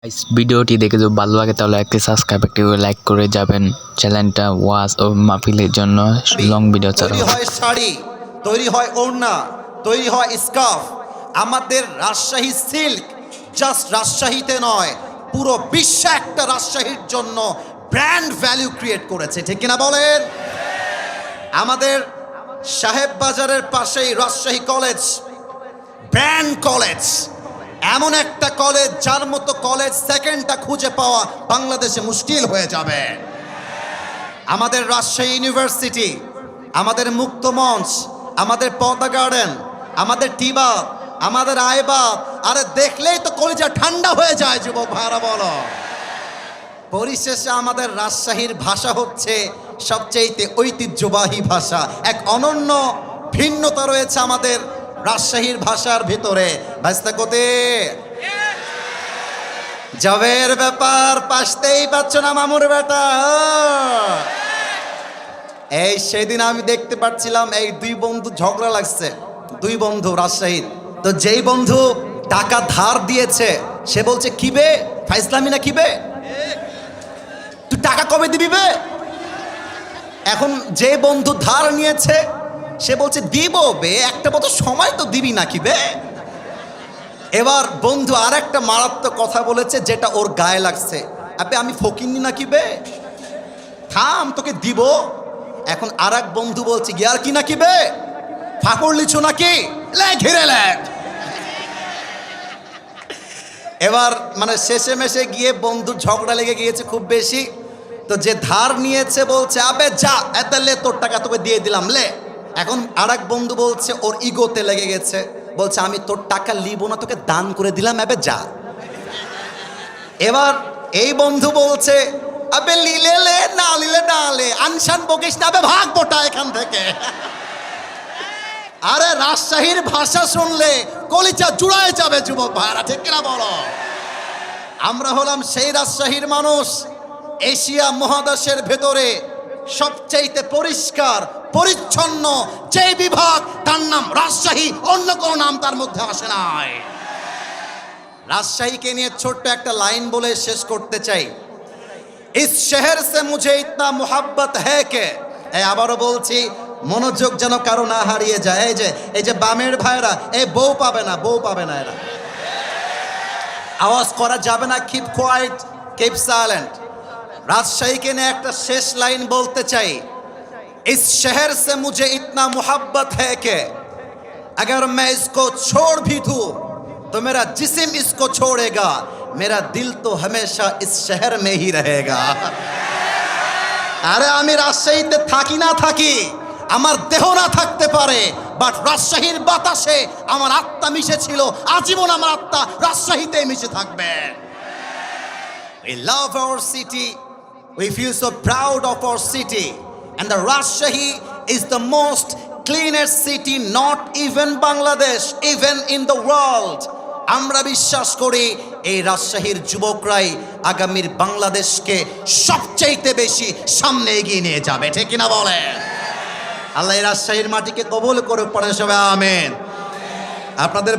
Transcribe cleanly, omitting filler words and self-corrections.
Guys, ভিডিওটি দেখে যদি ভালো লাগে তাহলে একটি সাবস্ক্রাইব একটি লাইক করে যাবেন। চ্যানেলটা ওয়াজ ও মাহফিলের জন্য লং ভিডিও ছাড়া তৈরি হয় শাড়ি, তৈরি হয় ওড়না, তৈরি হয় স্কার্ফ। আমাদের রাজশাহী সিল্ক জাস্ট রাজশাহীতে নয়, পুরো বিশ্বে একটা রাজশাহীর জন্য ব্র্যান্ড ভ্যালু ক্রিয়েট করেছে, ঠিক কিনা বলেন? আমাদের সাহেব বাজারের পাশেই রাজশাহী কলেজ, ব্র্যান্ড কলেজ, এমন একটা কলেজ যার মতো কলেজ সেকেন্ডটা খুঁজে পাওয়া বাংলাদেশে মুশকিল হয়ে যাবে। আমাদের রাজশাহী ইউনিভার্সিটি, আমাদের মুক্ত মঞ্চ, আমাদের পদ্মা গার্ডেন, আমাদের টিবা, আমাদের আইবাব, আরে দেখলেই তো কলিজা ঠান্ডা হয়ে যায় যুবক ভাইরা বলো। পরিশেষে আমাদের রাজশাহীর ভাষা হচ্ছে সবচেয়ে ঐতিহ্যবাহী ভাষা। এক অনন্য ভিন্নতা রয়েছে আমাদের রাজশাহীর ভাষার ভিতরে। ভাস্তা কোতে জবের ব্যাপার, পাশতেই পাচ্ছ না মামুর বেটা। এই সেদিন আমি দেখতে পাচ্ছিলাম এই দুই বন্ধু ঝগড়া লাগছে, দুই বন্ধু রাজশাহীর। তো যেই বন্ধু টাকা ধার দিয়েছে সে বলছে কি বে ফাইজলামি না, কি বে তুই টাকা কবে দিবি বে? এখন যে বন্ধু ধার নিয়েছে সে বলছে দিব বে, একটা মতো সময় তো দিবি না কি বে। এবার বন্ধু আর একটা মারাত্মক কথা বলেছে যেটা ওর গায়ে লাগছে, আবে আমি ফকিন্নি নাকি বে, থাম তোকে দিব। এখন আর এক বন্ধু বলছে গিয়ার কি নাকি বে, ফাঁকড় লিছো নাকি, লে ঘিরে লেখ। এবার মানে শেষে মেশে গিয়ে বন্ধুর ঝগড়া লেগে গিয়েছে খুব বেশি। তো যে ধার নিয়েছে বলছে আবে যা এত লে, তোর টাকা তোকে দিয়ে দিলাম লে। এখন আর এক বন্ধু বলছে ওর ইগোতে লেগে গেছে, বলছে আমি তোর টাকা লিব না, তোকে দান করে দিলাম, আবে যা। এবার এই বন্ধু বলছে আবে লিলে লে, না লিলে না লে, আনশান বকিস না, আবে ভাগ বোটা এখান থেকে। আরে রাজশাহীর ভাষা শুনলে কলিজা জুড়ায় যাবে যুবক ভাইরা, ঠিক কিনা বলো? আমরা হলাম সেই রাজশাহীর মানুষ, এশিয়া মহাদেশের ভেতরে সবচেয়ে পরিষ্কার পরিচ্ছন্ন যে বিভাগ তার নাম রাজশাহী, অন্য কোনো নাম তার মধ্যে আসে নাই। রাজশাহীকে নিয়ে ছোট্ট একটা লাইন বলে শেষ করতে চাই। ইস শহর সে মুঝে ইতনা মোহাব্বত হ্যায় কে, আবারও বলছি মনোযোগ যেন কারো না হারিয়ে যায়। এই যে বামের ভাইরা, এই বউ পাবে না, বউ পাবে না, এরা আওয়াজ করা যাবে না, কিপ কোয়াইট, কিপ সাইলেন্ট। রাজশাহীকে নিয়ে একটা শেষ লাইন বলতে চাই। इस शहर से मुझे इतना मोहब्बत है कि अगर मैं इसको छोड़ भी दूं तो मेरा जिस्म इसको छोड़ेगा, मेरा दिल तो हमेशा इस शहर में ही रहेगा। আরে আমি রাজশাহীতে থাকি না থাকি, আমার দেহ না থাকতে পারে, বাট রাজশাহীর বাতাসে আমার আত্মা মিশে ছিল, আজীবন আমার আত্মা রাজশাহীতে মিশে থাকবে। We love our city, we feel so proud of our city, and the Rajshahi is the most cleanest city, not even Bangladesh, even in the world. আমরা বিশ্বাস করি এই রাজশাহীর যুবকরাই আগামীর বাংলাদেশকে সবচেয়ে বেশি সামনে এগিয়ে নিয়ে যাবে, ঠিক কিনা বলে? আল্লাহ এই রাজশাহীর মাটিকে কবুল করে, পড়ে সবাই আমিন। আপনাদের